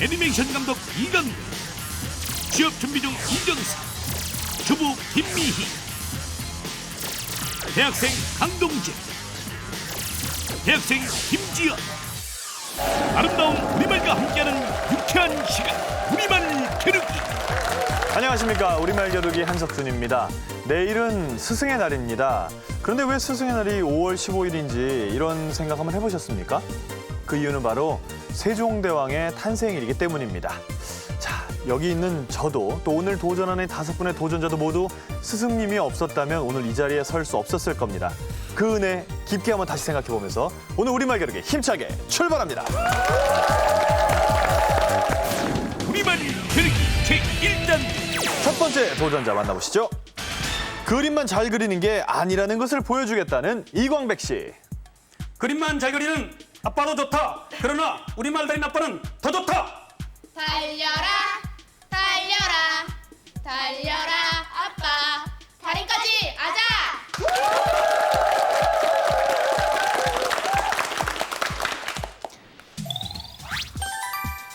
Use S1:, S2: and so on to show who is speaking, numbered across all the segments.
S1: 애니메이션 감독 이강렬, 취업 준비 중 이정사, 주부 김미희, 대학생 강동재, 대학생 김지연. 아름다운 우리말과 함께하는 유쾌한 시간, 우리말 겨루기.
S2: 안녕하십니까. 우리말 겨루기 한석준입니다. 내일은 스승의 날입니다. 그런데 왜 스승의 날이 5월 15일인지 이런 생각 한번 해보셨습니까? 그 이유는 바로 세종대왕의 탄생일이기 때문입니다. 자, 여기 있는 저도 또 오늘 도전하는 5분의 도전자도 모두 스승님이 없었다면 오늘 이 자리에 설 수 없었을 겁니다. 그 은혜 깊게 한번 다시 생각해보면서 오늘 우리말 겨루기 힘차게 출발합니다.
S1: 우리말 겨루기 제1단.
S2: 첫 번째 도전자 만나보시죠. 그림만 잘 그리는 게 아니라는 것을 보여주겠다는 이광백 씨.
S3: 그림만 잘 그리는 아빠도 좋다. 그러나 우리말 달인 아빠는 더 좋다.
S4: 달려라 달려라 달려라 아빠 다리까지 아자.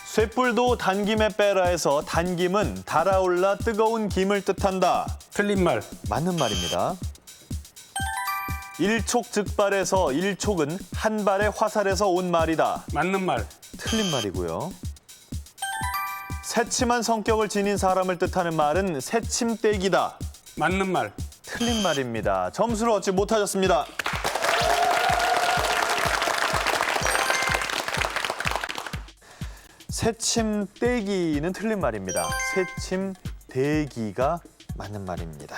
S2: 쇳불도 단김에 빼라에서 단김은 달아올라 뜨거운 김을 뜻한다.
S3: 틀린 말.
S2: 맞는 말입니다. 일촉즉발에서 일촉은 한 발의 화살에서 온 말이다.
S3: 맞는 말.
S2: 틀린 말이고요. 새침한 성격을 지닌 사람을 뜻하는 말은 새침대기다.
S3: 맞는 말.
S2: 틀린 말입니다. 점수를 얻지 못하셨습니다. 새침대기는 틀린 말입니다. 새침대기가 맞는 말입니다.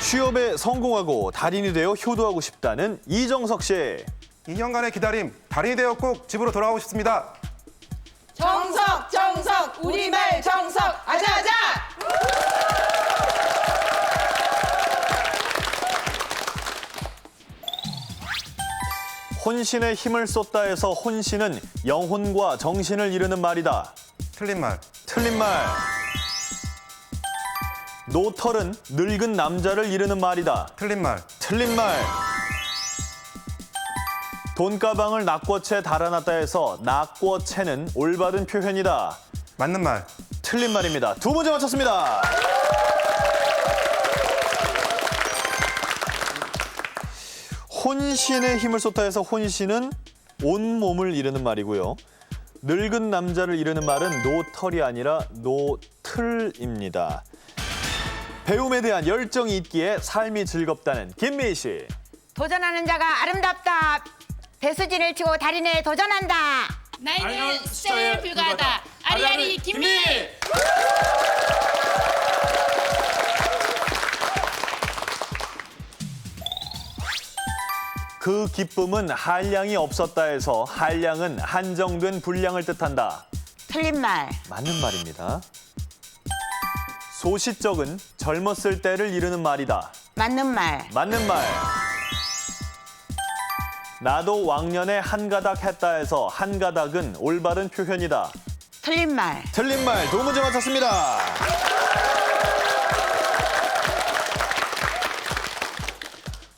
S2: 취업에 성공하고 달인이 되어 효도하고 싶다는 이정석 씨.
S5: 2년간의 기다림, 달인이 되어 꼭 집으로 돌아오고 싶습니다.
S6: 정석 정석 우리말 정석 아자아자.
S2: 혼신에 힘을 쏟다 해서 혼신은 영혼과 정신을 이르는 말이다.
S5: 틀린 말.
S2: 틀린 말. 노털은 늙은 남자를 이르는 말이다.
S5: 틀린 말.
S2: 틀린 말. 돈가방을 낙궈채 달아놨다 해서 낙궈채는 올바른 표현이다.
S5: 맞는 말.
S2: 틀린 말입니다. 두 문제 맞췄습니다. 혼신에 힘을 쏟다 해서 혼신은 온몸을 이르는 말이고요. 늙은 남자를 이르는 말은 노털이 아니라 노틀입니다. 배움에 대한 열정이 있기에 삶이 즐겁다는 김미희 씨.
S7: 도전하는 자가 아름답다. 배수진을 치고 달인에 도전한다.
S4: 나이는 숫자에 불과하다. 아리아리 김미.
S2: 그 기쁨은 한량이 없었다 해서 한량은 한정된 분량을 뜻한다.
S7: 틀린 말.
S2: 맞는 말입니다. 소시적은 젊었을 때를 이르는 말이다.
S7: 맞는 말.
S2: 맞는 말. 나도 왕년에 한 가닥 했다 해서 한 가닥은 올바른 표현이다.
S7: 틀린 말.
S2: 틀린 말 두 문제 맞췄습니다.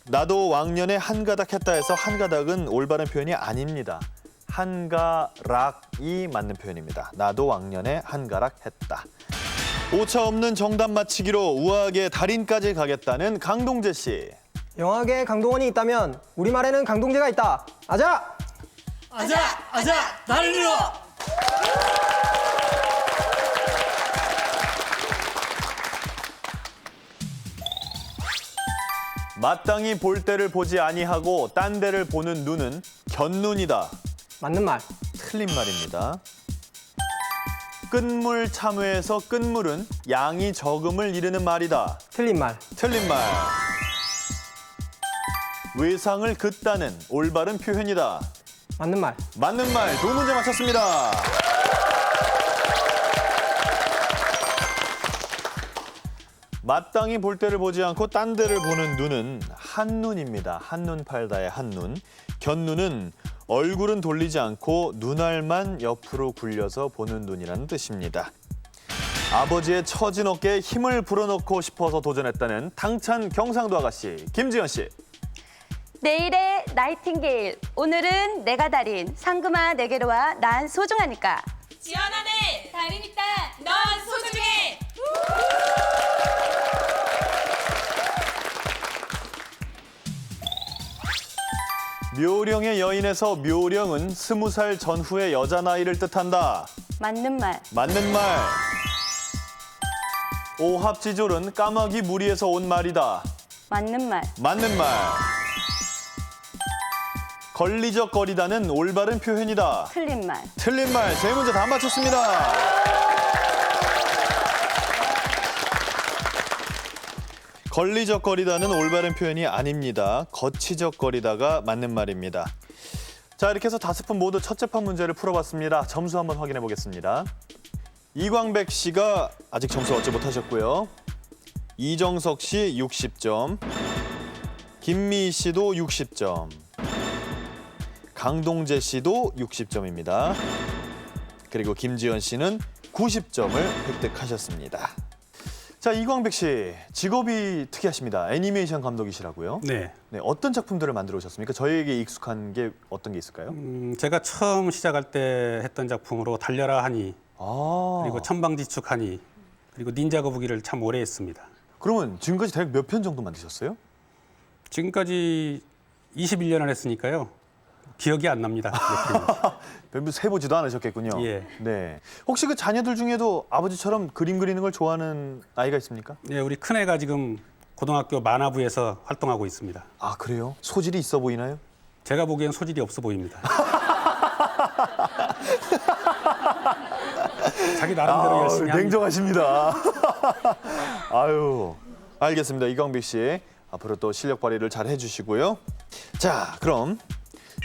S2: 나도 왕년에 한 가닥 했다 해서 한 가닥은 올바른 표현이 아닙니다. 한 가락이 맞는 표현입니다. 나도 왕년에 한 가락 했다. 오차 없는 정답 맞히기로 우아하게 달인까지 가겠다는 강동재 씨.
S8: 영화계에 강동원이 있다면 우리말에는 강동재가 있다. 아자!
S3: 아자 달려.
S2: 마땅히 볼 때를 보지 아니하고 딴 데를 보는 눈은 견눈이다.
S8: 맞는 말.
S2: 틀린 말입니다. 끝물 참외에서 끝물은 양이 적음을 이르는 말이다.
S8: 틀린 말.
S2: 틀린 말. 외상을 긋다는 올바른 표현이다.
S8: 맞는 말.
S2: 맞는 말 두 문제 맞췄습니다. 마땅히 볼 때를 보지 않고 딴 데를 보는 눈은 한눈입니다. 한눈 팔다의 한눈. 견눈은 얼굴은 돌리지 않고 눈알만 옆으로 굴려서 보는 눈이라는 뜻입니다. 아버지의 처진 어깨에 힘을 불어넣고 싶어서 도전했다는 당찬 경상도 아가씨 김지연 씨.
S9: 내일의 나이팅게일, 오늘은 내가 달인, 상금아 내게로 와, 난 소중하니까.
S4: 지원하네. 달인 있다. 넌 소중해.
S2: 묘령의 여인에서 묘령은 20살 전후의 여자 나이를 뜻한다.
S9: 맞는 말.
S2: 맞는 말. 오합지졸은 까마귀 무리에서 온 말이다.
S9: 맞는 말.
S2: 맞는 말. 걸리적거리다는 올바른 표현이다.
S9: 틀린 말.
S2: 틀린 말. 세 문제 다 맞췄습니다. 걸리적거리다는 올바른 표현이 아닙니다. 거치적거리다가 맞는 말입니다. 자, 이렇게 해서 5분 모두 첫째 판 문제를 풀어봤습니다. 점수 한번 확인해 보겠습니다. 이광백 씨가 아직 점수 얻지 못하셨고요. 이정석 씨 60점, 김미희 씨도 60점, 강동재 씨도 60점입니다. 그리고 김지연 씨는 90점을 획득하셨습니다. 자, 이광백 씨, 직업이 특이하십니다. 애니메이션 감독이시라고요?
S3: 네.
S2: 네, 어떤 작품들을 만들어 오셨습니까? 저희에게 익숙한 게 어떤 게 있을까요?
S3: 제가 처음 시작할 때 했던 작품으로 달려라 하니,
S2: 아,
S3: 그리고 천방지축 하니, 그리고 닌자 거북이를 참 오래 했습니다.
S2: 그러면 지금까지 대략 몇 편 정도 만드셨어요?
S3: 지금까지 21년을 했으니까요. 기억이 안 납니다.
S2: 별로 세보지도 않으셨겠군요.
S3: 예.
S2: 네. 혹시 그 자녀들 중에도 아버지처럼 그림 그리는 걸 좋아하는 아이가 있습니까?
S3: 네, 우리 큰애가 지금 고등학교 만화부에서 활동하고 있습니다.
S2: 아, 그래요? 소질이 있어 보이나요?
S3: 제가 보기엔 소질이 없어 보입니다. 자기 나름대로 열심히 합니다.
S2: 냉정하십니다. 아유, 알겠습니다. 이광백 씨, 앞으로 또 실력 발휘를 잘 해주시고요. 자, 그럼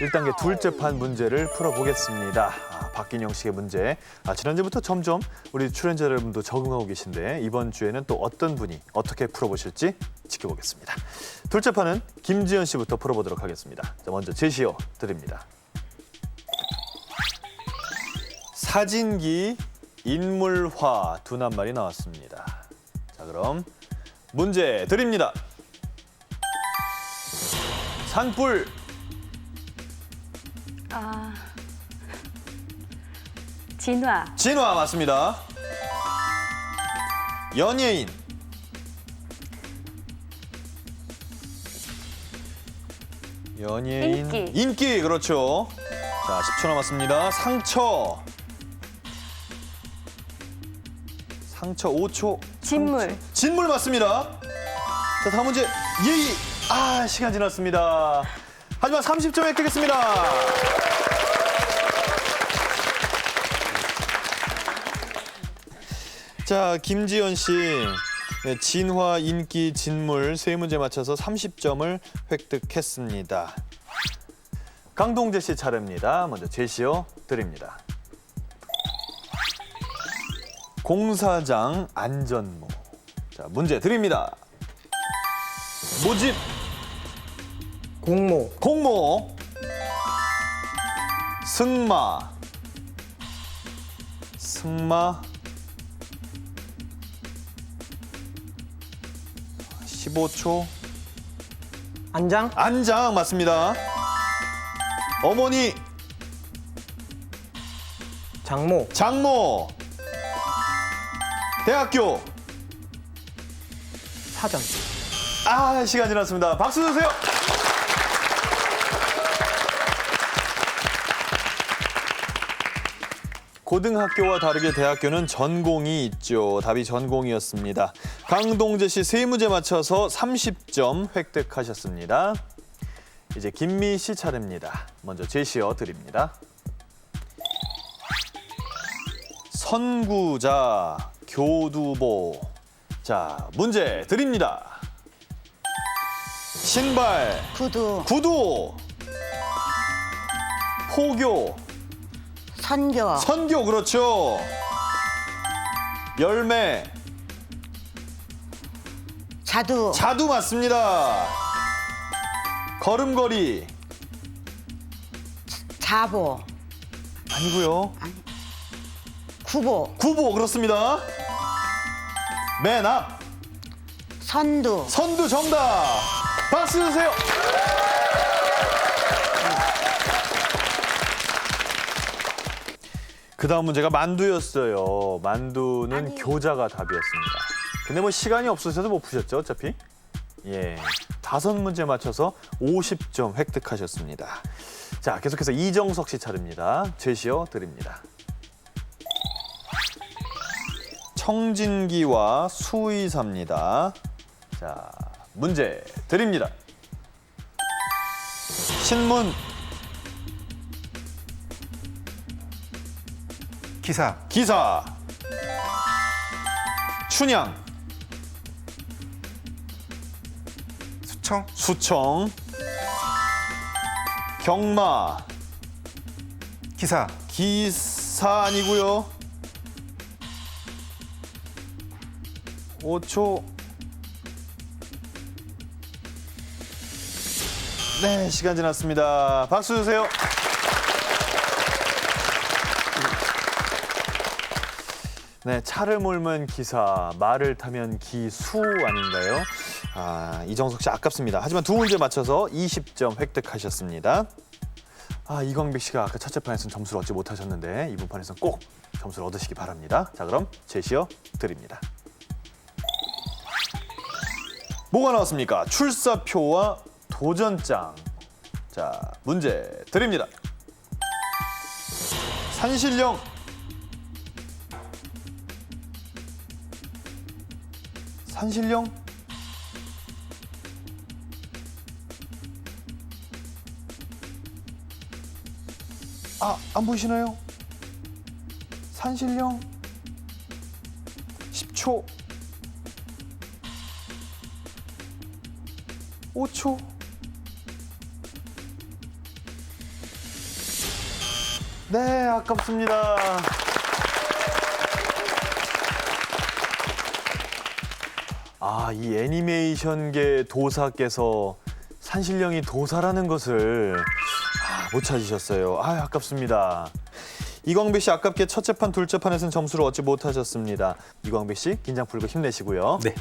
S2: 1단계 둘째 판 문제를 풀어보겠습니다. 박gin영 씨의 문제. 지난주부터 점점 우리 출연자 여러분도 적응하고 계신데 이번 주에는 또 어떤 분이 어떻게 풀어보실지 지켜보겠습니다. 둘째 판은 김지연 씨부터 풀어보도록 하겠습니다. 자, 먼저 제시어 드립니다. 사진기, 인물화 두 낱말이 나왔습니다. 자, 그럼 문제 드립니다. 산불,
S9: 진화.
S2: 진화 맞습니다. 연예인, 인기 그렇죠. 자, 10초 남았습니다. 상처 5초.
S9: 진물.
S2: 진물 맞습니다. 자, 다음 문제 예의. 시간 지났습니다. 하지만 30점 획득했습니다. 자, 김지연 씨, 네, 진화, 인기, 진물 세 문제 맞춰서 30점을 획득했습니다. 강동재 씨 차례입니다. 먼저 제시어 드립니다. 공사장 안전모. 자, 문제 드립니다. 모집, 공모, 승마, 15초. 안장 맞습니다. 어머니, 장모. 대학교,
S8: 사전.
S2: 시간 지났습니다. 박수 주세요. 고등학교와 다르게 대학교는 전공이 있죠. 답이 전공이었습니다. 강동재 씨 세 문제 맞춰서 30점 획득하셨습니다. 이제 김미희 씨 차례입니다. 먼저 제시어 드립니다. 선구자, 교두보. 자, 문제 드립니다. 신발, 구두, 포교, 선교 그렇죠. 열매, 자두 맞습니다. 걸음걸이, 아니고요. 구보 그렇습니다. 맨 앞, 선두 정답. 박수 주세요. 그 다음 문제가 만두였어요. 만두는 교자가 답이었습니다. 근데 뭐 시간이 없으셔서 못 푸셨죠, 어차피? 예, 5문제 맞춰서 50점 획득하셨습니다. 자, 계속해서 이정석 씨 차례입니다. 제시어 드립니다. 청진기와 수의사입니다. 자, 문제 드립니다. 신문,
S5: 기사,
S2: 기사, 춘향,
S5: 수청,
S2: 수청, 경마,
S5: 기사,
S2: 기사 아니고요. 5초. 네, 시간 지났습니다. 박수 주세요. 네, 차를 몰면 기사, 말을 타면 기수 아닌가요? 아, 이정석 씨 아깝습니다. 하지만 2문제 맞춰서 20점 획득하셨습니다. 아, 이광백 씨가 아까 첫째 판에서는 점수를 얻지 못하셨는데 이번 판에서는 꼭 점수를 얻으시기 바랍니다. 자, 그럼 제시어 드립니다. 뭐가 나왔습니까? 출사표와 도전장. 자, 문제 드립니다. 산신령, 산신령, 아, 안 보이시나요? 산신령 10초, 5초, 네, 아깝습니다. 아, 이 애니메이션계 도사께서 산신령이 도사라는 것을 못 찾으셨어요. 아, 아깝습니다. 이광배 씨 아깝게 첫째 판, 둘째 판에서는 점수를 얻지 못하셨습니다. 이광배 씨 긴장 풀고 힘내시고요.
S3: 네.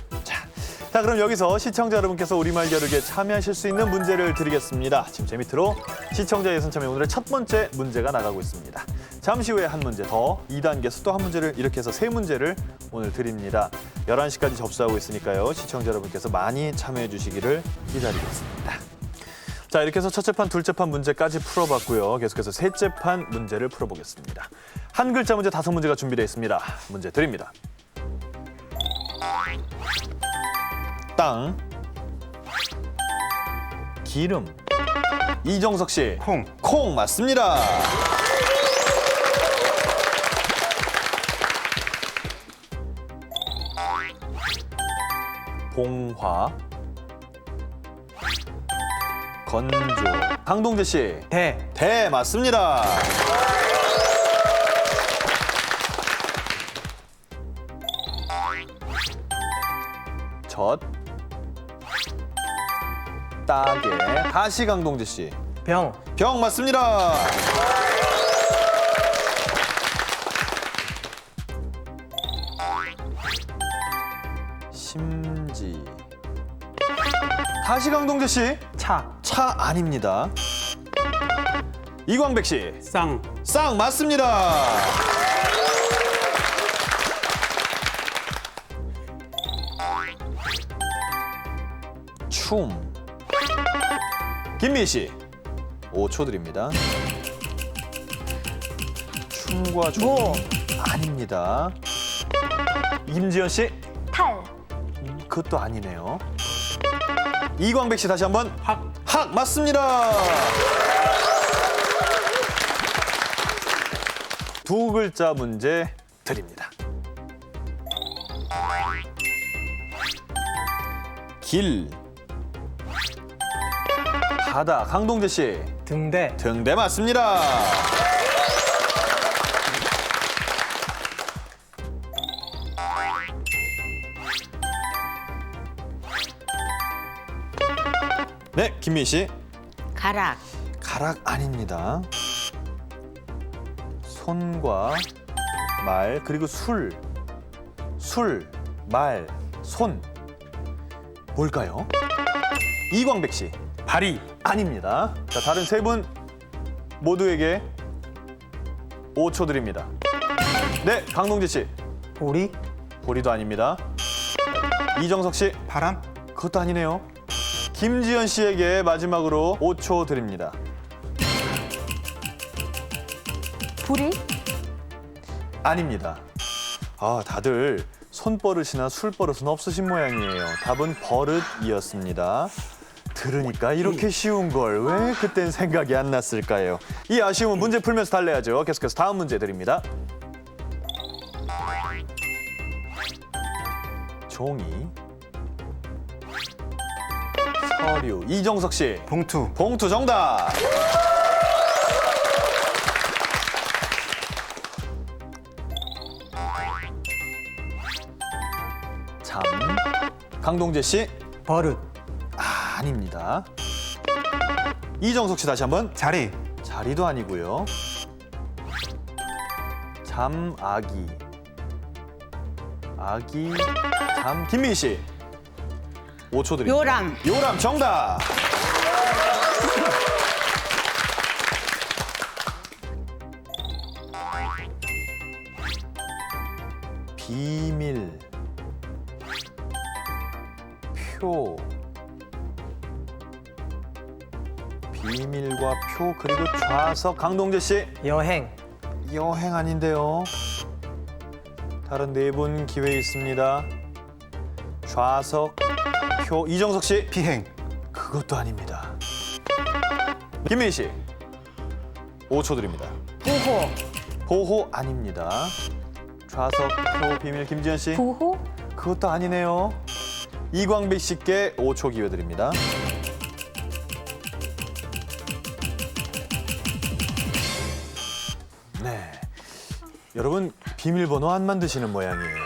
S2: 자, 그럼 여기서 시청자 여러분께서 우리말 겨루기에 참여하실 수 있는 문제를 드리겠습니다. 지금 제 밑으로 시청자 예선 참여 오늘의 첫 번째 문제가 나가고 있습니다. 잠시 후에 한 문제 더, 2단계에서 또 한 문제를 이렇게 해서 3문제를 오늘 드립니다. 11시까지 접수하고 있으니까요. 시청자 여러분께서 많이 참여해 주시기를 기다리겠습니다. 자, 이렇게 해서 첫째 판, 둘째 판 문제까지 풀어봤고요. 계속해서 셋째 판 문제를 풀어보겠습니다. 한 글자 문제 5문제가 준비되어 있습니다. 문제 드립니다. 땅, 기름, 이정석 씨,
S5: 콩,
S2: 콩 맞습니다. 봉화, 건조, 강동재 씨, 대 맞습니다. 젖, 따개, 다시 강동재 씨,
S8: 병,
S2: 병 맞습니다. 심지, 다시 강동재 씨,
S8: 차,
S2: 차 아닙니다. 이광백 씨,
S3: 쌍,
S2: 쌍 맞습니다. 춤, 김미희 씨, 5초 드립니다. 춤과 춤 아닙니다. 김지연 씨,
S9: 탈,
S2: 그것도 아니네요. 이광백 씨 다시 한번
S3: 학,
S2: 학 맞습니다. 2글자 문제 드립니다. 길, 바다, 강동재 씨,
S8: 등대,
S2: 등대 맞습니다. 네, 김미희 씨,
S7: 가락,
S2: 가락 아닙니다. 손과 말, 그리고 술, 말, 손. 뭘까요? 이광백 씨,
S3: 발이,
S2: 아닙니다. 자, 다른 3분 모두에게 5초 드립니다. 네, 강동재 씨.
S8: 보리,
S2: 보리도 아닙니다. 이정석 씨.
S5: 바람,
S2: 그것도 아니네요. 김지현 씨에게 마지막으로 5초 드립니다.
S9: 불이,
S2: 아닙니다. 아, 다들 손버릇이나 술버릇은 없으신 모양이에요. 답은 버릇이었습니다. 들으니까 이렇게 쉬운 걸 왜 그땐 생각이 안 났을까요? 이 아쉬움은 문제 풀면서 달래야죠. 계속해서 다음 문제 드립니다. 종이, 서류, 이정석 씨.
S5: 봉투,
S2: 봉투 정답. 잠, 강동재 씨.
S8: 버릇,
S2: 아닙니다. 이정석 씨 다시 한번.
S5: 자리,
S2: 자리도 아니고요. 잠, 아기. 아기, 잠. 김민희 씨. 5초 드립니다.
S7: 요람.
S2: 요람 정답. 비밀. 표. 비밀과 표 그리고 좌석. 강동재 씨.
S8: 여행,
S2: 여행 아닌데요. 다른 네 분 기회 있습니다. 좌석, 표. 이정석 씨.
S5: 비행,
S2: 그것도 아닙니다. 김민희 씨. 5초 드립니다.
S7: 보호.
S2: 보호 아닙니다. 좌석, 표, 비밀. 김지현 씨.
S9: 부호,
S2: 그것도 아니네요. 이광배 씨께 5초 기회 드립니다. 네. 여러분 비밀번호 안 만드시는 모양이에요.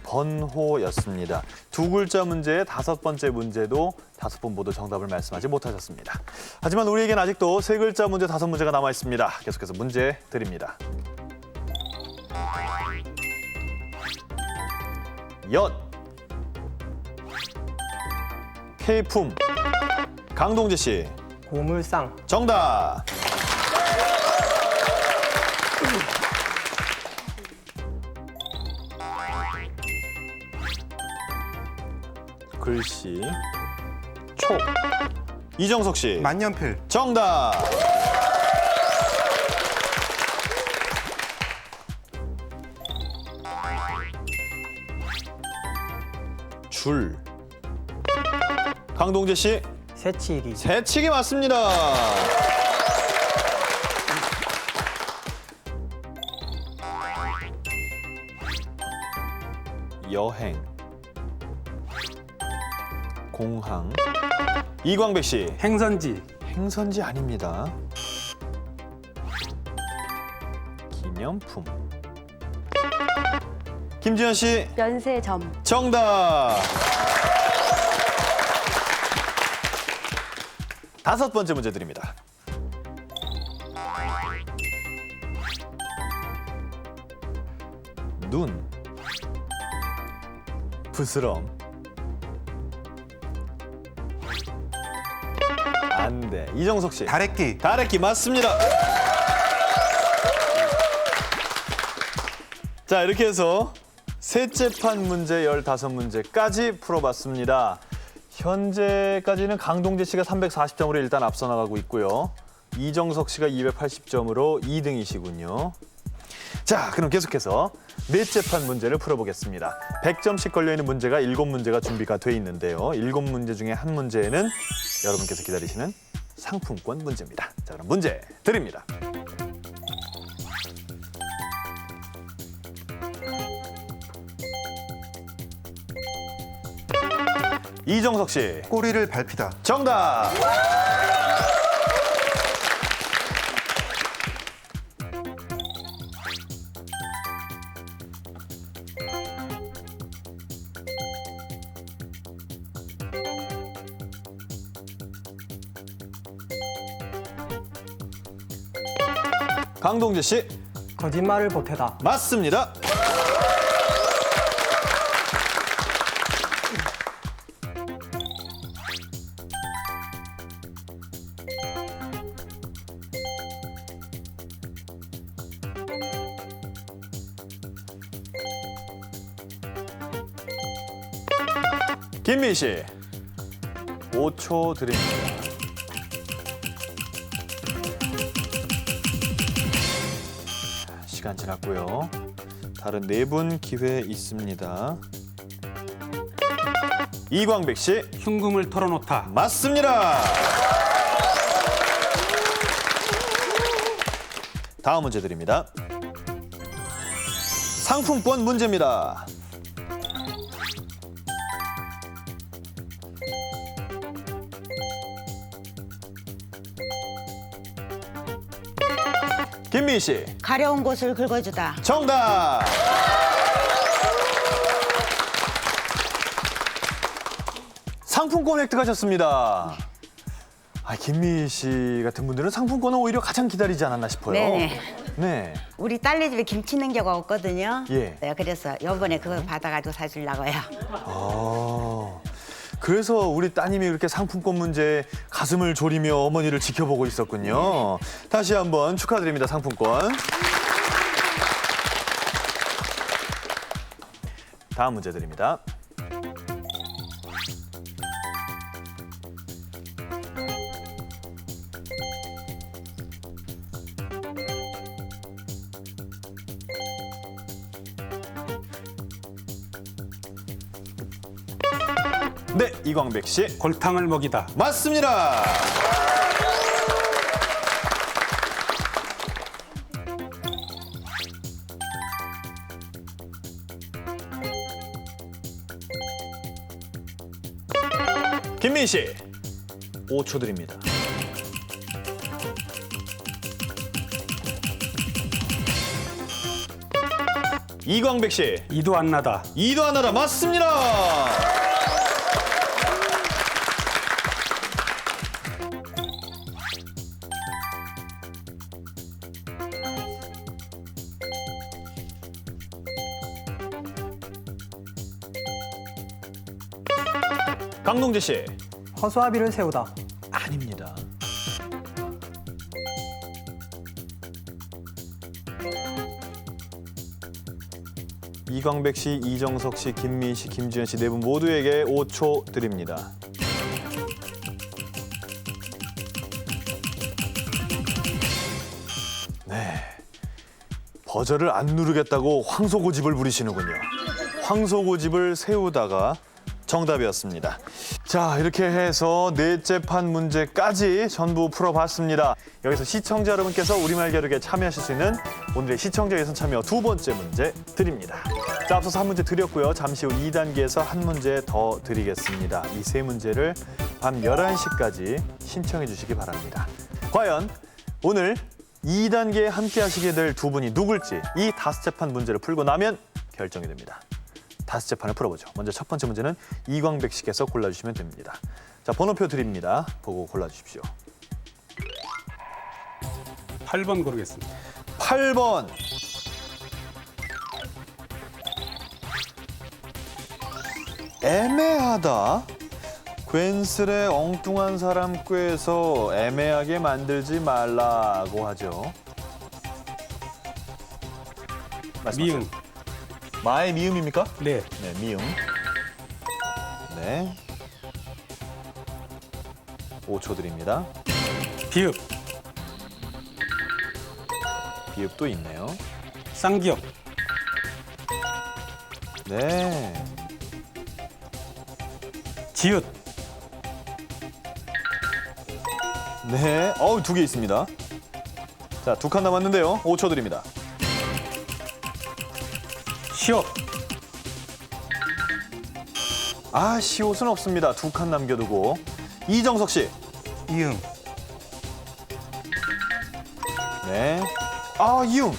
S2: 번호였습니다. 두 글자 문제의 5번째 문제도 5번 모두 정답을 말씀하지 못하셨습니다. 하지만 우리에겐 아직도 세 글자 문제 5문제가 남아 있습니다. 계속해서 문제 드립니다. 엿, 폐품. 강동재 씨.
S8: 고물상,
S2: 정답. 글씨. 촉. 이정석 씨.
S5: 만년필,
S2: 정답. 줄. 강동재 씨.
S8: 새치기,
S2: 새치기 맞습니다. 여행. 공항. 이광백 씨.
S3: 행선지,
S2: 행선지 아닙니다. 기념품. 김지현 씨.
S9: 면세점,
S2: 정답. 5번째 문제 드립니다. 눈. 부스럼. 안 돼. 이정석 씨.
S5: 다래끼,
S2: 다래끼 맞습니다. 자, 이렇게 해서 셋째 판 문제 15문제까지 풀어봤습니다. 현재까지는 강동재 씨가 340점으로 일단 앞서 나가고 있고요. 이정석 씨가 280점으로 2등이시군요. 자, 그럼 계속해서 넷째 판 문제를 풀어보겠습니다. 100점씩 걸려있는 문제가 7문제가 준비가 돼 있는데요. 7문제 중에 한 문제는 여러분께서 기다리시는 상품권 문제입니다. 자, 그럼 문제 드립니다. 이정석 씨.
S5: 꼬리를 밟히다,
S2: 정답. 강동재 씨.
S8: 거짓말을 보태다,
S2: 맞습니다. 김민 씨, 5초 드립니다. 시간 지났고요. 다른 4분 기회 있습니다. 이광백 씨,
S3: 흉금을 털어놓다.
S2: 맞습니다. 다음 문제 드립니다. 상품권 문제입니다. 김민 씨,
S7: 가려운 곳을 긁어주다.
S2: 정답. 상품권 획득하셨습니다. 김미희 씨 같은 분들은 상품권을 오히려 가장 기다리지 않았나 싶어요.
S7: 네네.
S2: 네.
S7: 우리 딸네 집에 김치 냉겨가 없거든요.
S2: 예.
S7: 네, 그래서 이번에 그거 받아가지고 사주려고요.
S2: 그래서 우리 따님이 그렇게 상품권 문제에 가슴을 졸이며 어머니를 지켜보고 있었군요. 다시 한번 축하드립니다, 상품권. 다음 문제 드립니다. 네, 이광백 씨.
S3: 골탕을 먹이다.
S2: 맞습니다. 김민 씨, 5초 드립니다. 이광백 씨,
S3: 이도 안 나다.
S2: 이도 하나다. 맞습니다. 강동재 씨,
S8: 허수아비를 세우다.
S2: 아닙니다. 이광백 씨, 이정석 씨, 김민 씨, 김지현 씨 4분 모두에게 5초 드립니다. 네, 버저를 안 누르겠다고 황소고집을 부리시는군요. 황소고집을 세우다가 정답이었습니다. 자, 이렇게 해서 넷째 판 문제까지 전부 풀어봤습니다. 여기서 시청자 여러분께서 우리말 겨루기에 참여하실 수 있는 오늘의 시청자 예선 참여 2번째 문제 드립니다. 자, 앞서서 한 문제 드렸고요. 잠시 후 2단계에서 한 문제 더 드리겠습니다. 이 세 문제를 밤 11시까지 신청해 주시기 바랍니다. 과연 오늘 2단계에 함께 하시게 될 두 분이 누굴지 이 5째 판 문제를 풀고 나면 결정이 됩니다. 5째 판을 풀어보죠. 먼저 첫 번째 문제는 이광백 씨께서 골라주시면 됩니다. 자, 번호표 드립니다. 보고 골라주십시오.
S3: 8번 고르겠습니다.
S2: 8번. 애매하다. 괜스레 엉뚱한 사람 꾀에서 애매하게 만들지 말라고 하죠. 말씀하세요.
S3: 미음.
S2: 마의 미음입니까?
S3: 네.
S2: 네, 미음. 네. 5초 드립니다.
S3: 비읍.
S2: 비읍도 있네요.
S3: 쌍기역.
S2: 네.
S3: 지읒.
S2: 네. 2개 있습니다. 자, 2칸 남았는데요. 5초 드립니다.
S3: 시옷.
S2: 시옷은 없습니다. 2칸 남겨두고. 이정석 씨.
S5: 이응.
S2: 네. 이응.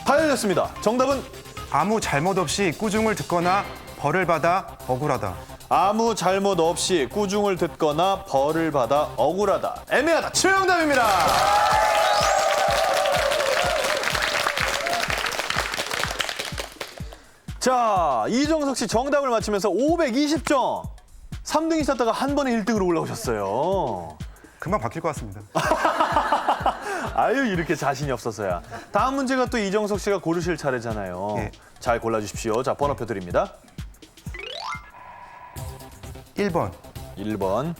S2: 다 열렸습니다. 정답은
S5: 아무 잘못 없이 꾸중을 듣거나 벌을 받아 억울하다.
S2: 아무 잘못 없이 꾸중을 듣거나 벌을 받아 억울하다. 애매하다. 정답입니다. 자, 이정석 씨 정답을 맞히면서 520점. 3등이셨다가 한 번에 1등으로 올라오셨어요.
S5: 금방 바뀔 것 같습니다.
S2: 아유, 이렇게 자신이 없어서야. 다음 문제가 또 이정석 씨가 고르실 차례잖아요.
S5: 예.
S2: 잘 골라주십시오. 자, 번호표 드립니다.
S5: 1번.
S2: 1번.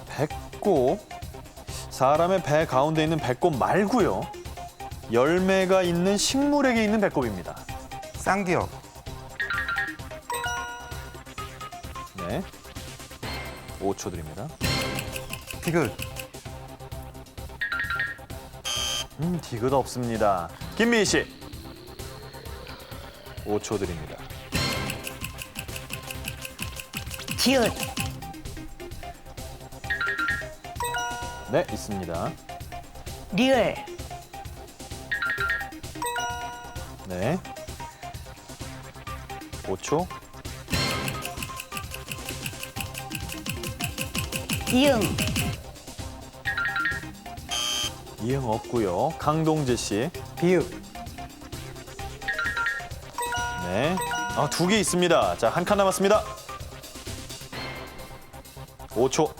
S2: 배꼽. 사람의 배 가운데 있는 배꼽 말고요. 열매가 있는 식물에게 있는 배꼽입니다.
S5: 쌍기역.
S2: 네. 5초 드립니다.
S5: 디귿.
S2: 디귿 없습니다. 김미희 씨. 5초 드립니다.
S7: 디귿.
S2: 네, 있습니다.
S7: 리을.
S2: 네. 5초.
S7: 이응.
S2: 이응 없고요. 강동재 씨.
S8: 비읍.
S2: 네. 아, 2개 있습니다. 자, 한 칸 남았습니다. 5초.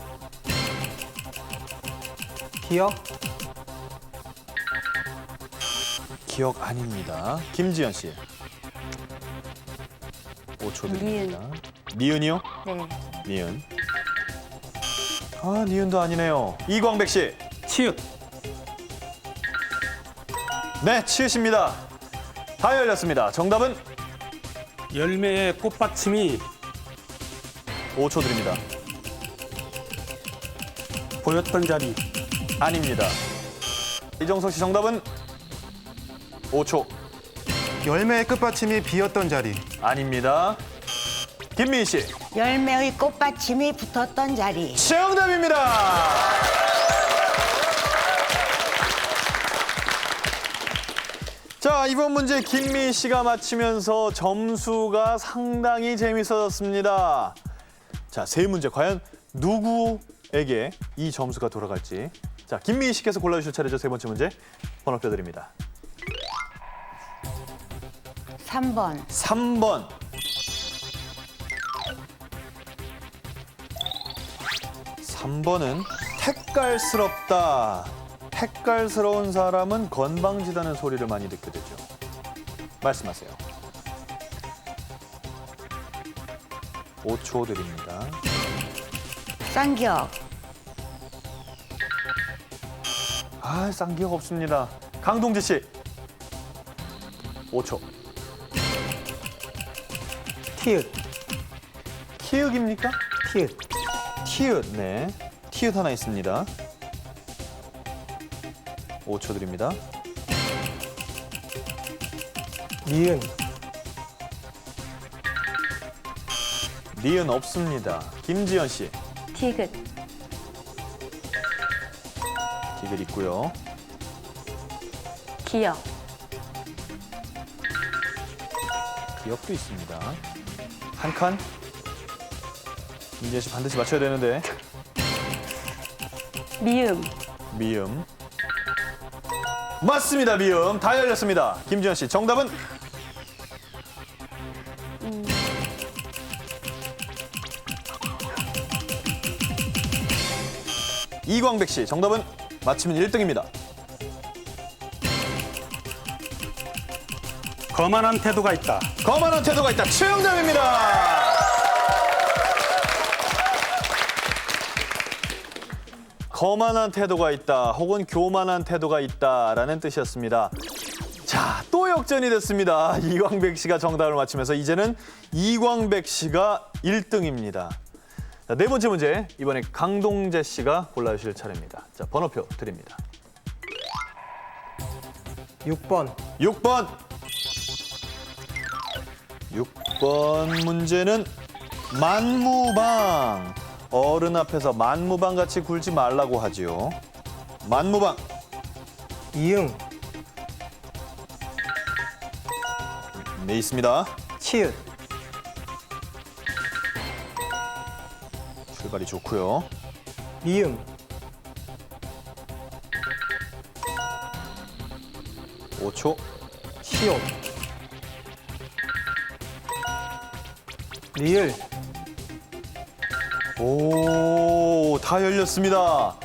S8: 기역.
S2: 기억 아닙니다. 김지연 씨. 5초 드립니다. 니은이요?
S9: 네.
S2: 니은. 아, 니은도 아니네요. 이광백 씨.
S3: 치읓.
S2: 네, 치읓입니다. 다 열렸습니다. 정답은
S3: 열매의 꽃받침이
S2: 5초 드립니다.
S3: 보였던 자리.
S2: 아닙니다. 이정석 씨 정답은 5초.
S5: 열매의 끝받침이 비었던 자리.
S2: 아닙니다. 김미희 씨.
S7: 열매의 꽃받침이 붙었던 자리.
S2: 정답입니다. 자, 이번 문제 김미희 씨가 맞히면서 점수가 상당히 재밌어졌습니다. 자, 세 문제 과연 누구에게 이 점수가 돌아갈지. 자, 김미희 씨께서 골라주실 차례죠. 세 번째 문제. 번호표 드립니다.
S7: 3번.
S2: 3번. 3번은 택깔스럽다. 택깔스러운 사람은 건방지다는 소리를 많이 듣게 되죠. 말씀하세요. 5초 드립니다.
S7: 쌍기역.
S2: 아, 쌍기역 없습니다. 강동재 씨. 5초.
S8: 티읕.
S2: 키읔입니까?
S8: 티읕.
S2: 티읕, 네. 티읕 하나 있습니다. 5초 드립니다.
S8: 니은.
S2: 니은 없습니다. 김지연 씨.
S9: 디귿.
S2: 디귿 있고요.
S9: 기역.
S2: 기억도 있습니다. 한 칸. 김지연 씨 반드시 맞춰야 되는데.
S9: 미음.
S2: 미음. 맞습니다. 미음. 다 열렸습니다. 김지연 씨 정답은? 이광백 씨 정답은? 맞히면 1등입니다.
S3: 거만한 태도가 있다.
S2: 거만한 태도가 있다. 최영답입니다. 거만한 태도가 있다 혹은 교만한 태도가 있다라는 뜻이었습니다. 자, 또 역전이 됐습니다. 이광백 씨가 정답을 맞히면서 이제는 이광백 씨가 1등입니다. 자, 네 번째 문제, 이번에 강동재 씨가 골라주실 차례입니다. 자, 번호표 드립니다.
S8: 6번.
S2: 6번. 6번 문제는 만무방. 어른 앞에서 만무방 같이 굴지 말라고 하지요. 만무방.
S8: 이응.
S2: 네, 있습니다.
S8: 치읓.
S2: 출발이 좋고요.
S8: 미음.
S2: 5초.
S8: 시옷. 리을.
S2: 오, 다 열렸습니다.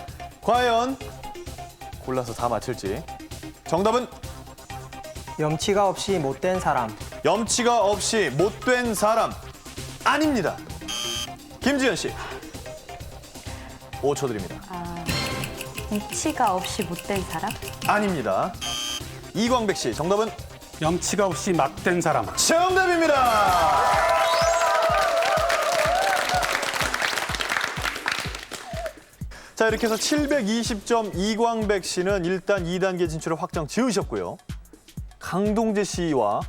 S2: 과연 골라서 다 맞힐지. 정답은
S8: 염치가 없이 못된 사람.
S2: 염치가 없이 못된 사람 아닙니다. 김지현 씨. 5초 드립니다.
S9: 이치가 없이 못된 사람?
S2: 아닙니다. 이광백 씨, 정답은
S3: 염치가 없이 막된 사람.
S2: 정답입니다. 자, 이렇게 해서 720점 이광백 씨는 일단 2단계 진출을 확정 지으셨고요. 강동재 씨와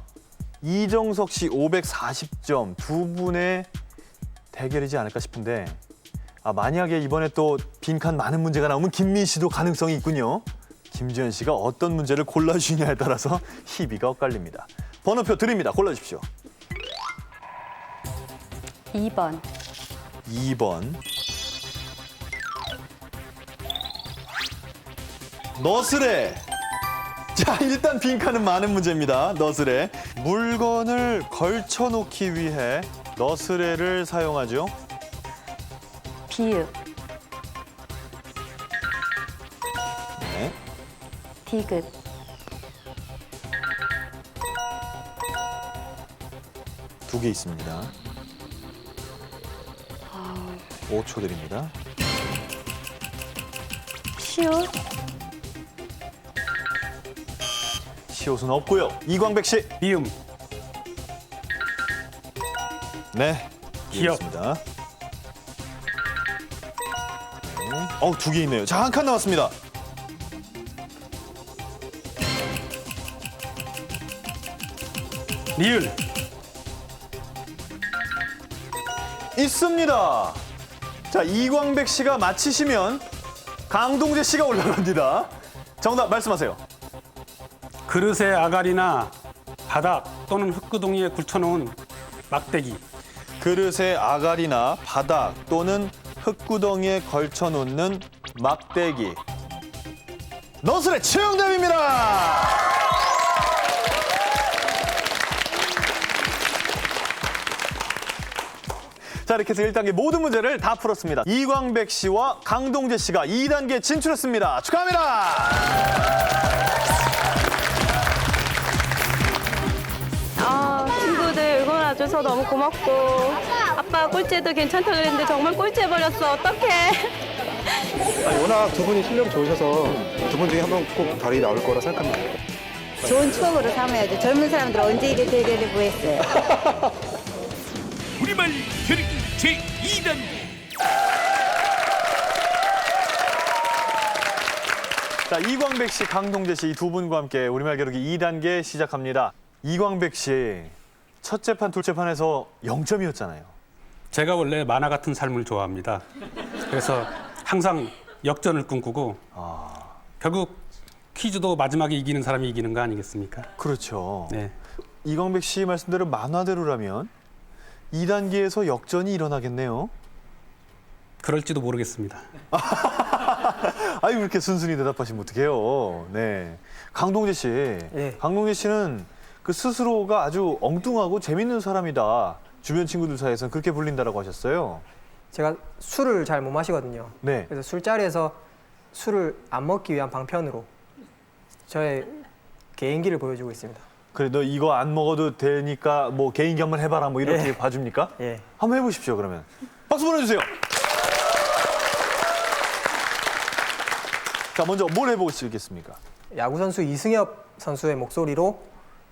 S2: 이정석 씨 540점 두 분의 대결이지 않을까 싶은데 만약에 이번에 또 빈칸 많은 문제가 나오면 김민 씨도 가능성이 있군요. 김지현 씨가 어떤 문제를 골라주느냐에 따라서 희비가 엇갈립니다. 번호표 드립니다. 골라주십시오.
S9: 2번.
S2: 2번. 너스레. 자, 일단 빈칸은 많은 문제입니다. 너스레. 물건을 걸쳐놓기 위해 너스레를 사용하죠.
S9: 비읍.
S2: 네.
S9: 디귿.
S2: 두 개 있습니다. 5초 드립니다.
S9: 시옷.
S2: 시옷은 없고요. 이광백 씨.
S3: 미음.
S2: 네.
S3: 기억.
S2: 있습니다. 네. 두 개 있네요. 자, 한 칸 남았습니다.
S3: 리을.
S2: 있습니다. 자, 이광백 씨가 맞히시면 강동재 씨가 올라갑니다. 정답 말씀하세요.
S3: 그릇의 아가리나 바닥 또는 흙구덩이에 굴쳐놓은 막대기.
S2: 그릇의 아가리나 바닥 또는 흙구덩이에 걸쳐놓는 막대기. 너스레 정답입니다. 자, 이렇게 해서 1단계 모든 문제를 다 풀었습니다. 이광백 씨와 강동재 씨가 2단계 진출했습니다. 축하합니다.
S10: 친구들 응원해줘서 너무 고맙고 아빠 꼴찌해도 괜찮다 그랬는데 정말 꼴찌해버렸어. 어떡해.
S5: 워낙 두 분이 실력이 좋으셔서 두 분 중에 한 번 꼭 달이 나올 거라 생각합니다.
S7: 좋은 추억으로 삼아야죠. 젊은 사람들 언제 이래 대결을 뭐했어요.
S1: 우리말 겨루기 제2단계.
S2: 자, 이광백 씨, 강동재 씨 이 두 분과 함께 우리말 겨루기 2단계 시작합니다. 이광백 씨, 첫째 판, 둘째 판에서 0점이었잖아요.
S3: 제가 원래 만화 같은 삶을 좋아합니다. 그래서 항상 역전을 꿈꾸고 결국 퀴즈도 마지막에 이기는 사람이 이기는 거 아니겠습니까?
S2: 그렇죠.
S3: 네.
S2: 이광백 씨 말씀대로 만화대로라면 2단계에서 역전이 일어나겠네요.
S3: 그럴지도 모르겠습니다.
S2: 아니, 왜 이렇게 순순히 대답하시면 어떡해요. 네. 강동재 씨.
S8: 예.
S2: 강동재 씨는 그 스스로가 아주 엉뚱하고 재밌는 사람이다. 주변 친구들 사이에서는 그렇게 불린다라고 하셨어요.
S8: 제가 술을 잘 못 마시거든요.
S2: 네.
S8: 그래서 술자리에서 술을 안 먹기 위한 방편으로 저의 개인기를 보여주고 있습니다.
S2: 그래, 너 이거 안 먹어도 되니까 뭐 개인기 한번 해봐라 뭐 이렇게
S8: 예.
S2: 봐줍니까?
S8: 예.
S2: 한번 해보십시오, 그러면. 박수 보내주세요. 자, 먼저 뭘 해보시겠습니까?
S8: 야구선수 이승엽 선수의 목소리로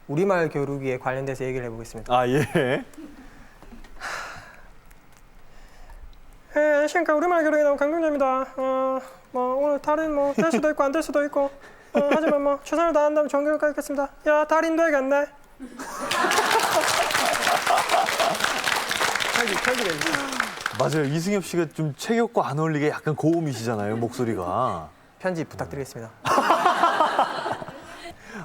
S8: 우리말 겨루기에 관련돼서 얘기를 해보겠습니다.
S2: 아, 예.
S8: 안녕하십니까. 우리말 겨루기 나온 강동재입니다. 오늘 달인 될 수도 있고 안 될 수도 있고 하지만 최선을 다한다면 좋은 결과 있겠습니다. 야, 달인 되겠네.
S2: 맞아요. 이승엽 씨가 좀 체격과 안 어울리게 약간 고음이시잖아요, 목소리가.
S8: 편집 부탁드리겠습니다.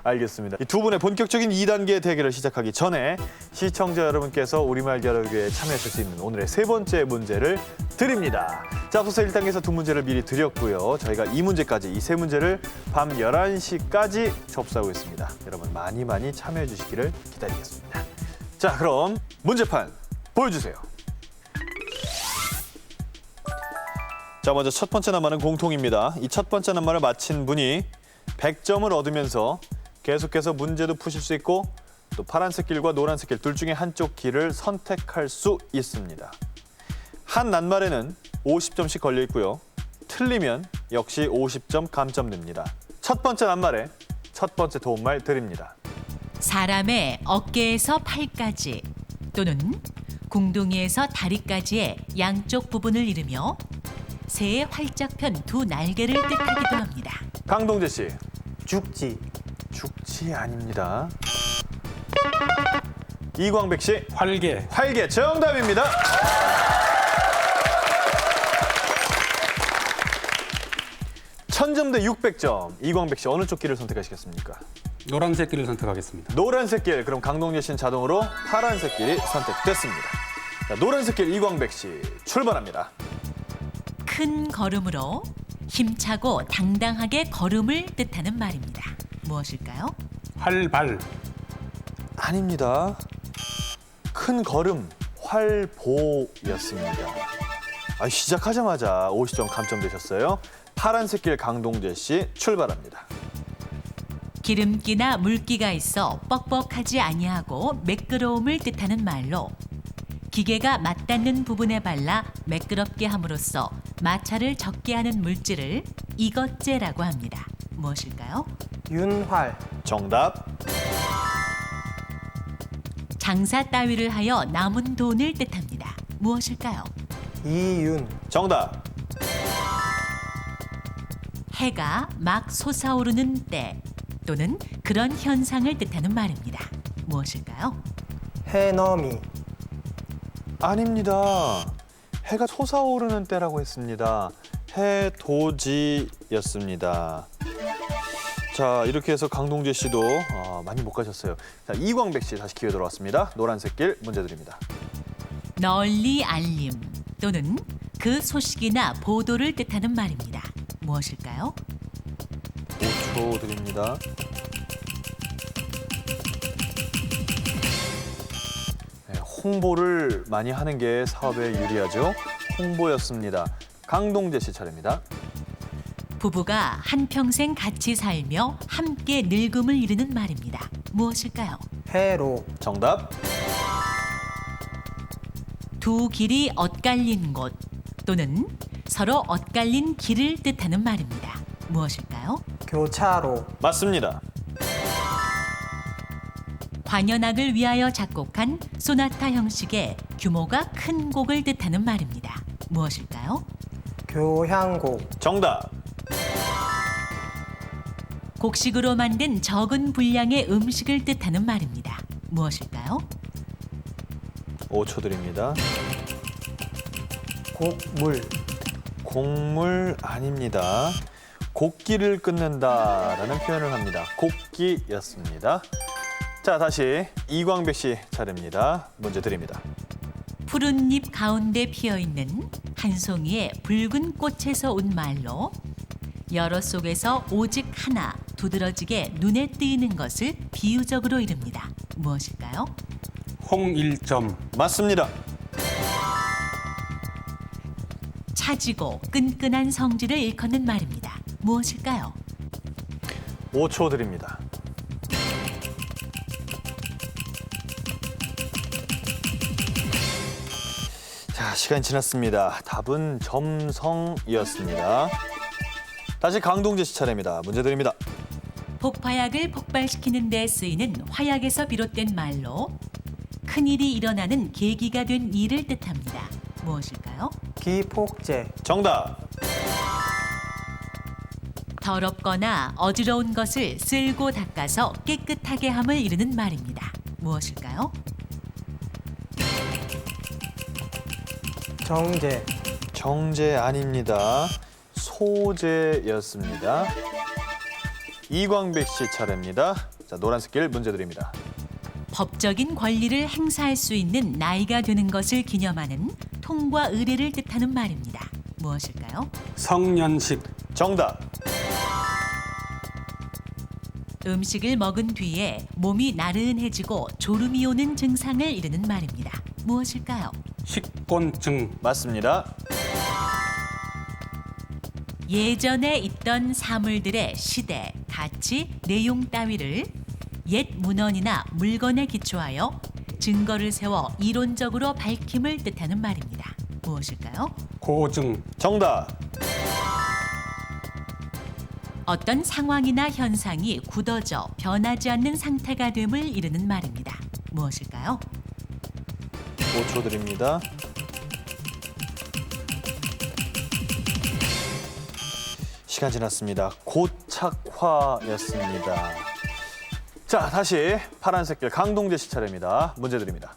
S2: 알겠습니다. 이 두 분의 본격적인 2단계 대결을 시작하기 전에 시청자 여러분께서 우리말 겨루기에 참여하실 수 있는 오늘의 세 번째 문제를 드립니다. 자, 앞서서 1단계에서 두 문제를 미리 드렸고요. 저희가 이 문제까지, 이 세 문제를 밤 11시까지 접수하고 있습니다. 여러분 많이 많이 참여해 주시기를 기다리겠습니다. 자, 그럼 문제판 보여주세요. 자, 먼저 첫 번째 낱말은 공통입니다. 이 첫 번째 낱말을 맞힌 분이 100점을 얻으면서 계속해서 문제도 푸실 수 있고 또 파란색 길과 노란색 길 둘 중에 한쪽 길을 선택할 수 있습니다. 한 낱말에는 50점씩 걸려 있고요. 틀리면 역시 50점 감점됩니다. 첫 번째 낱말에 첫 번째 도움말 드립니다.
S4: 사람의 어깨에서 팔까지 또는 궁둥이에서 다리까지의 양쪽 부분을 이르며 새의 활짝 편 두 날개를 뜻하기도 합니다.
S2: 강동재 씨.
S8: 죽지.
S2: 죽지 아닙니다. 이광백 씨.
S3: 활개.
S2: 활개 정답입니다. 천점 대 600점. 이광백 씨 어느 쪽 길을 선택하시겠습니까?
S3: 노란색 길을 선택하겠습니다.
S2: 노란색 길. 그럼 강동재 씨는 자동으로 파란색 길이 선택됐습니다. 자, 노란색 길 이광백 씨 출발합니다.
S4: 큰 걸음으로 힘차고 당당하게 걸음을 뜻하는 말입니다. 무엇일까요?
S3: 활발.
S2: 아닙니다. 큰 걸음 활보였습니다. 시작하자마자 50점 감점되셨어요. 파란색 길 강동재 씨 출발합니다.
S4: 기름기나 물기가 있어 뻑뻑하지 아니하고 매끄러움을 뜻하는 말로 기계가 맞닿는 부분에 발라 매끄럽게 함으로써 마찰을 적게 하는 물질을 이것제라고 합니다. 무엇일까요?
S8: 윤활.
S2: 정답.
S4: 장사 따위를 하여 남은 돈을 뜻합니다. 무엇일까요?
S8: 이윤.
S2: 정답.
S4: 해가 막 솟아오르는 때 또는 그런 현상을 뜻하는 말입니다. 무엇일까요?
S8: 해넘이.
S2: 아닙니다. 해가 솟아오르는 때라고 했습니다. 해돋이였습니다. 자, 이렇게 해서 강동재 씨도 많이 못 가셨어요. 자, 이광백 씨 다시 기회 돌아왔습니다. 노란색 길 문제 드립니다.
S4: 널리 알림 또는 그 소식이나 보도를 뜻하는 말입니다. 무엇일까요?
S2: 5초 드립니다. 네, 홍보를 많이 하는 게 사업에 유리하죠. 홍보였습니다. 강동재 씨 차례입니다.
S4: 부부가 한평생 같이 살며 함께 늙음을 이루는 말입니다. 무엇일까요?
S8: 해로.
S2: 정답.
S4: 두 길이 엇갈린 곳 또는 서로 엇갈린 길을 뜻하는 말입니다. 무엇일까요?
S8: 교차로.
S2: 맞습니다.
S4: 관현악을 위하여 작곡한 소나타 형식의 규모가 큰 곡을 뜻하는 말입니다. 무엇일까요?
S8: 교향곡.
S2: 정답.
S4: 곡식으로 만든 적은 분량의 음식을 뜻하는 말입니다. 무엇일까요?
S2: 5초 드립니다.
S8: 곡물.
S2: 곡물 아닙니다. 곡기를 끊는다라는 표현을 합니다. 곡기였습니다. 자, 다시 이광백 씨 차례입니다. 문제 드립니다.
S4: 푸른 잎 가운데 피어있는 한 송이의 붉은 꽃에서 온 말로 여러 속에서 오직 하나 두드러지게 눈에 띄는 것을 비유적으로 이릅니다. 무엇일까요?
S3: 홍일점.
S2: 맞습니다.
S4: 차지고 끈끈한 성질을 일컫는 말입니다. 무엇일까요?
S2: 5초 드립니다. 자, 시간이 지났습니다. 답은 점성이었습니다. 다시 강동재 씨 차례입니다. 문제 드립니다.
S4: 폭파약을 폭발시키는 데 쓰이는 화약에서 비롯된 말로 큰일이 일어나는 계기가 된 일을 뜻합니다. 무엇일까요?
S8: 기폭제.
S2: 정답.
S4: 더럽거나 어지러운 것을 쓸고 닦아서 깨끗하게 함을 이루는 말입니다. 무엇일까요?
S8: 정제.
S2: 정제 아닙니다. 소제였습니다. 이광백 씨 차례입니다. 자, 노란색 길 문제 드립니다.
S4: 법적인 권리를 행사할 수 있는 나이가 되는 것을 기념하는 통과 의례를 뜻하는 말입니다. 무엇일까요?
S3: 성년식.
S2: 정답.
S4: 음식을 먹은 뒤에 몸이 나른해지고 졸음이 오는 증상을 이루는 말입니다. 무엇일까요?
S3: 식곤증.
S2: 맞습니다.
S4: 예전에 있던 사물들의 시대, 가치, 내용 따위를 옛 문헌이나 물건에 기초하여 증거를 세워 이론적으로 밝힘을 뜻하는 말입니다. 무엇일까요?
S3: 고증.
S2: 정답.
S4: 어떤 상황이나 현상이 굳어져 변하지 않는 상태가 됨을 이르는 말입니다. 무엇일까요?
S2: 5초 드립니다. 시간 지났습니다. 고착화였습니다. 자, 다시 파란색길 강동재 씨 차례입니다. 문제 드립니다.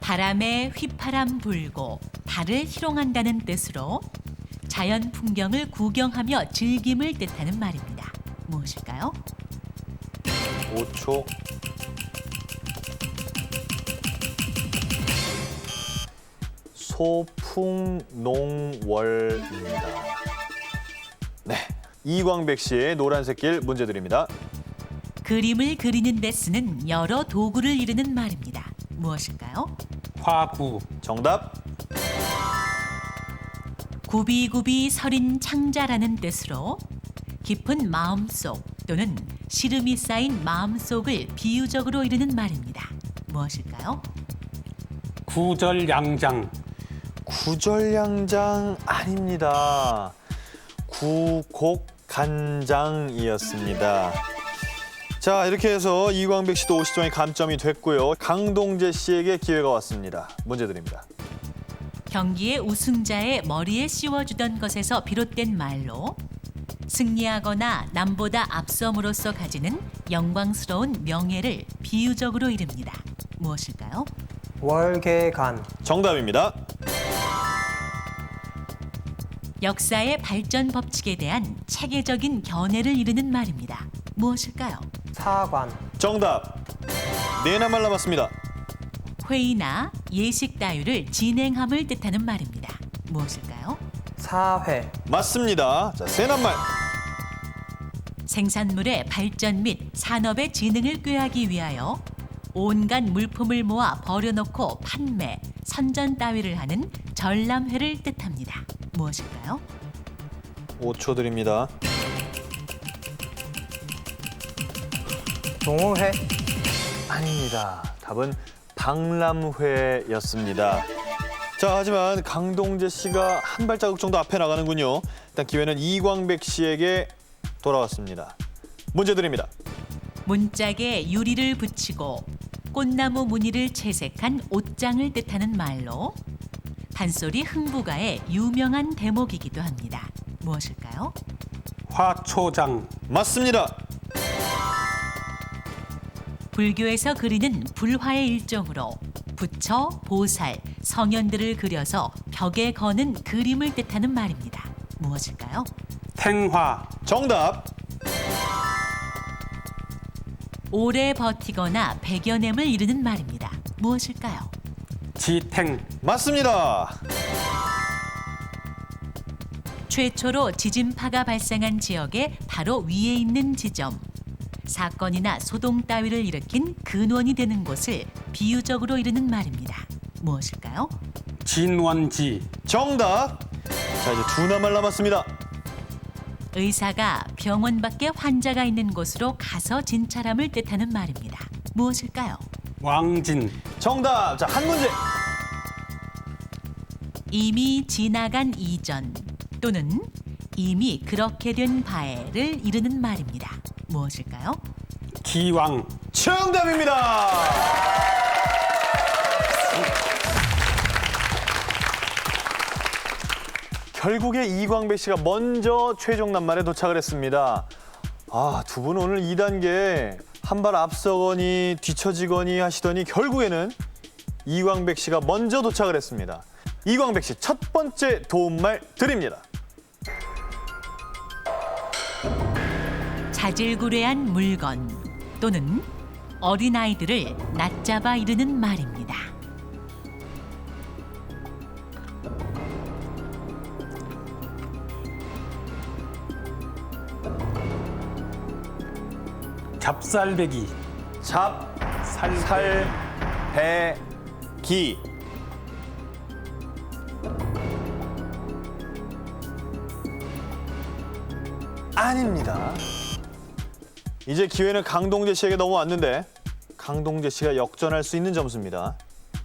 S4: 바람에 휘파람 불고 달을 희롱한다는 뜻으로 자연 풍경을 구경하며 즐김을 뜻하는 말입니다. 무엇일까요?
S2: 5초. 소풍농월입니다. 네, 이광백 씨의 노란색길 문제 드립니다.
S4: 그림을 그리는 데 쓰는 여러 도구를 이르는 말입니다. 무엇일까요?
S3: 화구.
S2: 정답.
S4: 구비구비 서린 창자라는 뜻으로 깊은 마음속 또는 시름이 쌓인 마음속을 비유적으로 이르는 말입니다. 무엇일까요?
S3: 구절양장.
S2: 구절양장 아닙니다. 구곡간장이었습니다. 자, 이렇게 해서 이광백 씨도 50점이 감점이 됐고요. 강동재 씨에게 기회가 왔습니다. 문제 드립니다.
S4: 경기의 우승자의 머리에 씌워주던 것에서 비롯된 말로 승리하거나 남보다 앞섬으로써 가지는 영광스러운 명예를 비유적으로 이릅니다. 무엇일까요?
S8: 월계관.
S2: 정답입니다.
S4: 역사의 발전 법칙에 대한 체계적인 견해를 이르는 말입니다. 무엇일까요?
S8: 사관.
S2: 정답. 네 나말 남았습니다.
S4: 회의나 예식 따위를 진행함을 뜻하는 말입니다. 무엇일까요?
S8: 사회.
S2: 맞습니다. 자, 세 낱말.
S4: 생산물의 발전 및 산업의 진흥을 꾀하기 위하여 온갖 물품을 모아 버려놓고 판매, 선전 따위를 하는 전람회를 뜻합니다. 무엇일까요?
S2: 5초 드립니다.
S8: 동호회.
S2: 아닙니다. 답은 박람회였습니다. 자, 하지만 강동재 씨가 한 발자국 정도 앞에 나가는군요. 일단 기회는 이광백 씨에게 돌아왔습니다. 문제 드립니다.
S4: 문짝에 유리를 붙이고 꽃나무 무늬를 채색한 옷장을 뜻하는 말로 판소리 흥부가의 유명한 대목이기도 합니다. 무엇일까요?
S3: 화초장.
S2: 맞습니다.
S4: 불교에서 그리는 불화의 일종으로 부처, 보살, 성현들을 그려서 벽에 거는 그림을 뜻하는 말입니다. 무엇일까요?
S3: 탱화.
S2: 정답.
S4: 오래 버티거나 백여냄을 이르는 말입니다. 무엇일까요?
S3: 지탱.
S2: 맞습니다.
S4: 최초로 지진파가 발생한 지역의 바로 위에 있는 지점. 사건이나 소동 따위를 일으킨 근원이 되는 곳을 비유적으로 이르는 말입니다. 무엇일까요?
S3: 진원지.
S2: 정답. 자, 이제 두 나말 남았습니다.
S4: 의사가 병원 밖에 환자가 있는 곳으로 가서 진찰함을 뜻하는 말입니다. 무엇일까요?
S3: 왕진.
S2: 정답. 자, 한 문제.
S4: 이미 지나간 이전 또는 이미 그렇게 된 바에를 이르는 말입니다. 무엇일까요?
S3: 기왕.
S2: 정답입니다. 결국에 이광백 씨가 먼저 최종 낱말에 도착을 했습니다. 아, 두 분 오늘 2단계 한 발 앞서거니 뒤처지거니 하시더니 결국에는 이광백 씨가 먼저 도착을 했습니다. 이광백 씨 첫 번째 도움말 드립니다.
S4: 자질구레한 물건 또는 어린아이들을 낮잡아 이르는 말입니다.
S3: 잡살배기.
S2: 잡살배기. 아닙니다. 이제 기회는 강동재 씨에게 넘어왔는데 강동재 씨가 역전할 수 있는 점수입니다.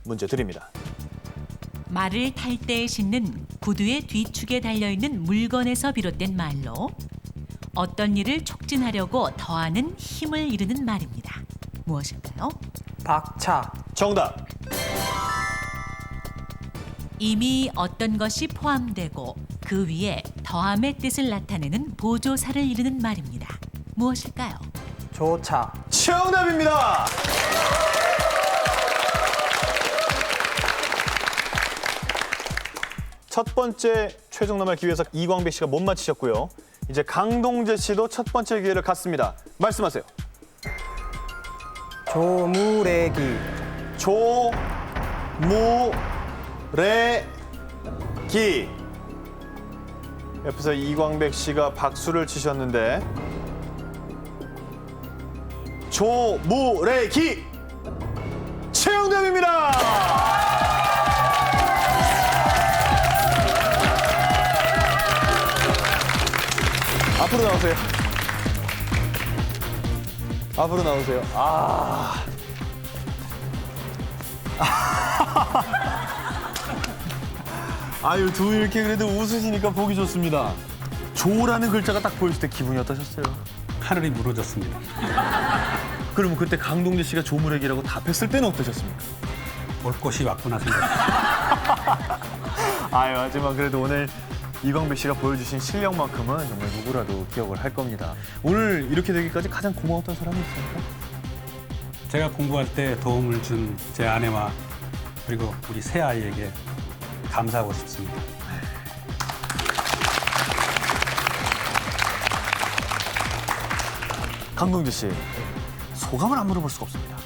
S2: 문제 드립니다.
S4: 말을 탈 때 싣는 구두의 뒤축에 달려있는 물건에서 비롯된 말로 어떤 일을 촉진하려고 더하는 힘을 이루는 말입니다. 무엇일까요?
S8: 박차.
S2: 정답.
S4: 이미 어떤 것이 포함되고 그 위에 더함의 뜻을 나타내는 보조사를 이루는 말입니다. 무엇일까요?
S8: 조차.
S2: 정답입니다. 첫 번째 최종 남을 기회에서 이광배 씨가 못 맞히셨고요. 이제 강동재 씨도 첫 번째 기회를 갖습니다. 말씀하세요.
S8: 조무래기.
S2: 조무래기. 옆에서 이광백 씨가 박수를 치셨는데 조무래기 정답입니다. 앞으로 나오세요. 앞으로 나오세요. 아유, 두 분 이렇게 그래도 웃으시니까 보기 좋습니다. 조라는 글자가 딱 보였을 때 기분이 어떠셨어요?
S3: 하늘이 무너졌습니다.
S2: 그러면 그때 강동재 씨가 조무래기라고 답했을 때는 어떠셨습니까?
S3: 올 것이 왔구나 생각.
S2: 아유, 하지만 그래도 오늘 이광배 씨가 보여주신 실력만큼은 정말 누구라도 기억을 할 겁니다. 오늘 이렇게 되기까지 가장 고마웠던 사람이 있습니까?
S3: 제가 공부할 때 도움을 준 제 아내와 그리고 우리 새 아이에게 감사하고 싶습니다.
S2: 강동재 씨, 소감을 안 물어볼 수가 없습니다.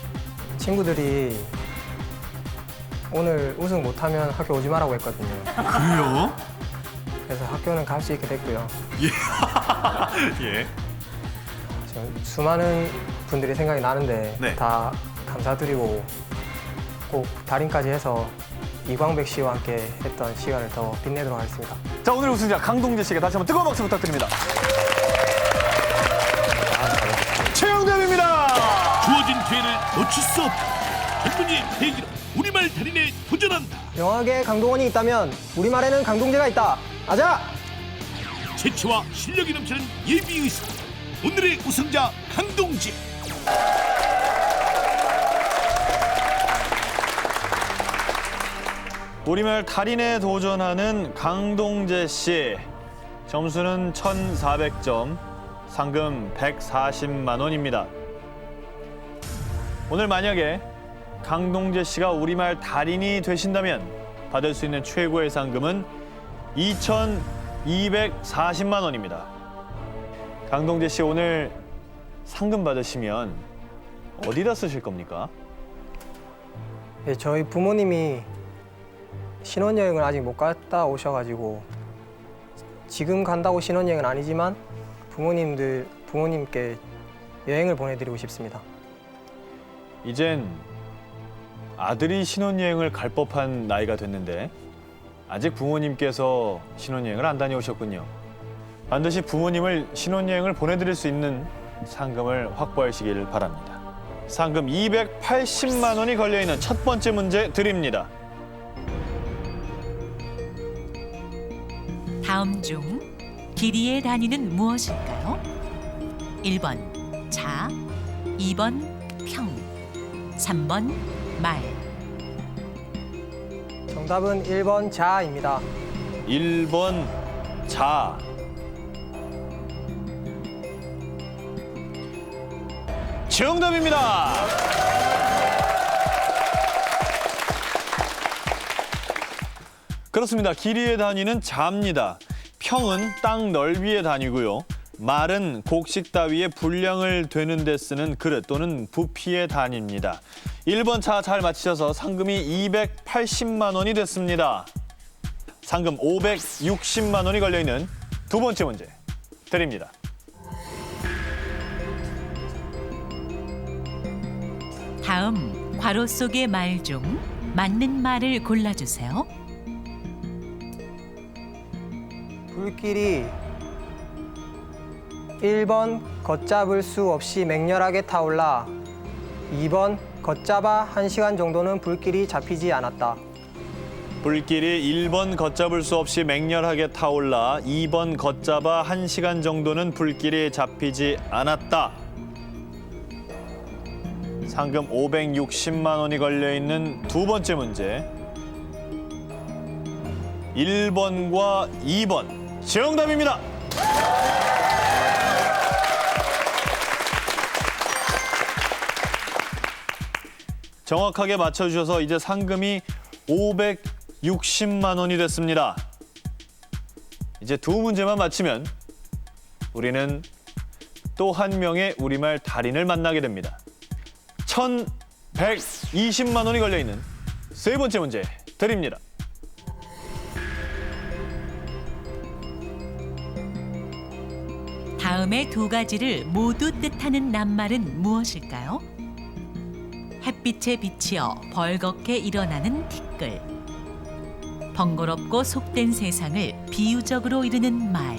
S8: 친구들이 오늘 우승 못하면 학교 오지 마라고 했거든요.
S2: 그래요?
S8: 그래서 학교는 갈 수 있게 됐고요.
S2: 예.
S8: 지금 수많은 분들이 생각이 나는데
S2: 네.
S8: 다 감사드리고 꼭 달인까지 해서 이광백 씨와 함께 했던 시간을 더 빛내도록 하겠습니다.
S2: 자, 오늘 우승자 강동재 씨에게 다시 한번 뜨거운 박수 부탁드립니다. 최영답입니다.
S1: 주어진 기회를 놓칠 수 없다. 젊은이의 패기로 우리말 달인에 도전한다.
S8: 영화계에 강동원이 있다면 우리말에는 강동재가 있다. 아자!
S1: 재치와 실력이 넘치는 예비의식. 오늘의 우승자 강동재.
S2: 우리말 달인에 도전하는 강동재 씨. 점수는 1,400점, 상금 140만 원입니다. 오늘 만약에 강동재 씨가 우리말 달인이 되신다면 받을 수 있는 최고의 상금은 2,240만 원입니다. 강동재 씨 오늘 상금 받으시면 어디다 쓰실 겁니까?
S8: 예, 저희 부모님이 신혼여행을 아직 못 갔다 오셔가지고 지금 간다고 신혼여행은 아니지만 부모님께 여행을 보내드리고 싶습니다.
S2: 이젠 아들이 신혼여행을 갈 법한 나이가 됐는데 아직 부모님께서 신혼여행을 안 다녀오셨군요. 반드시 부모님을 신혼여행을 보내드릴 수 있는 상금을 확보하시길 바랍니다. 상금 280만 원이 걸려있는 첫 번째 문제 드립니다.
S4: 다음 중 길이의 단위는 무엇일까요? 1번 자, 2번 평, 3번 말.
S8: 정답은 1번 자입니다.
S2: 1번 자. 정답입니다. 그렇습니다. 길이의 단위는 자입니다. 평은 땅 넓이의 단위고요. 말은 곡식 따위의 분량을 되는 데 쓰는 그릇 또는 부피의 단위입니다. 1번 차 잘 맞히셔서 상금이 280만 원이 됐습니다. 상금 560만 원이 걸려있는 두 번째 문제 드립니다.
S4: 다음 괄호 속의 말 중 맞는 말을 골라주세요.
S8: 불길이 1번 걷잡을 수 없이 맹렬하게 타올라 2번 걷잡아 1시간 정도는 불길이 잡히지 않았다.
S2: 불길이 1번 걷잡을 수 없이 맹렬하게 타올라 2번 걷잡아 1시간 정도는 불길이 잡히지 않았다. 상금 560만 원이 걸려있는 두 번째 문제. 1번과 2번 정답입니다. 정확하게 맞춰주셔서 이제 상금이 560만 원이 됐습니다. 이제 두 문제만 맞히면 우리는 또 한 명의 우리말 달인을 만나게 됩니다. 1,120만 원이 걸려있는 세 번째 문제 드립니다.
S4: 다음의 두 가지를 모두 뜻하는 낱말은 무엇일까요? 햇빛에 비치어 벌겋게 일어나는 티끌. 번거롭고 속된 세상을 비유적으로 이르는 말.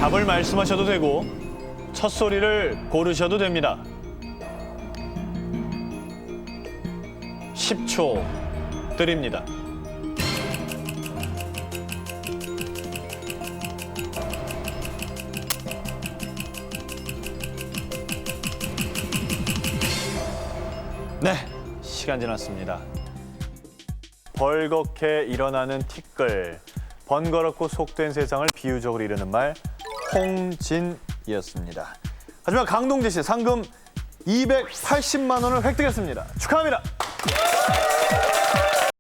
S2: 답을 말씀하셔도 되고 첫 소리를 고르셔도 됩니다. 10초 드립니다. 네, 시간 지났습니다. 벌겋게 일어나는 티끌, 번거롭고 속된 세상을 비유적으로 이르는 말 홍진이었습니다. 하지만 강동재 씨 상금 280만 원을 획득했습니다. 축하합니다.